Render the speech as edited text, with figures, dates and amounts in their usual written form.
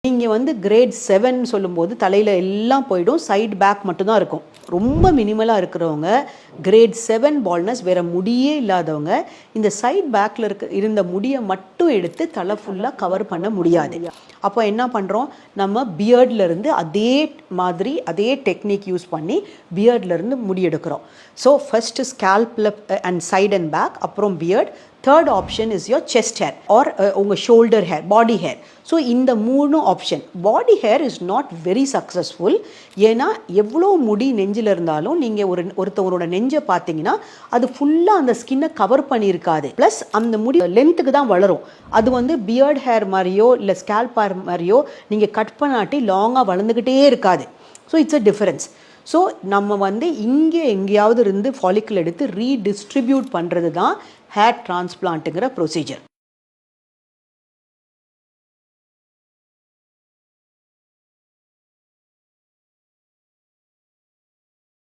நீங்கள் வந்து கிரேட் 7 சொல்லும்போது தலையில் எல்லாம் போயிடும், சைடு பேக் மட்டும்தான் இருக்கும். ரொம்ப மினிமலாக இருக்கிறவங்க, கிரேட் 7 பால்னஸ், வேறு முடியே இல்லாதவங்க இந்த சைட் பேக்கில் இருந்த முடியை மட்டும் எடுத்து தலை ஃபுல்லாக கவர் பண்ண முடியாது. அப்போ என்ன பண்ணுறோம், நம்ம பியர்ட்லேருந்து அதே டெக்னிக் யூஸ் பண்ணி பியர்ட்லேருந்து முடி எடுக்கிறோம். ஸோ ஃபஸ்ட்டு ஸ்கேல்பில் அண்ட் சைட் அண்ட் பேக், அப்புறம் beard. Third option is your chest hair or உங்கள் shoulder hair, body hair. So இந்த 3 option. Body hair is not very successful. ஏன்னா எவ்வளோ முடி நெஞ்சில் இருந்தாலும் நீங்கள் ஒருத்தவரோட நெஞ்சை பார்த்தீங்கன்னா அது ஃபுல்லாக அந்த ஸ்கின்னை கவர் பண்ணியிருக்காது. ப்ளஸ் அந்த முடி லென்த்துக்கு தான் வளரும். அது வந்து பியர்ட் ஹேர் மாதிரியோ இல்லை ஸ்கேல்ப் ஹேர் மாதிரியோ நீங்கள் கட் பண்ணாட்டி லாங்காக வளர்ந்துக்கிட்டே இருக்காது. So it's a difference. So நம்ம வந்து இங்கே எங்கேயாவது இருந்து ஃபாலிக்கல் எடுத்து ரீடிஸ்ட்ரிபியூட் பண்ணுறது தான் ஹேர் டிரான்ஸ்பிளான்ட்டுங்கிற ப்ரொசீஜர்.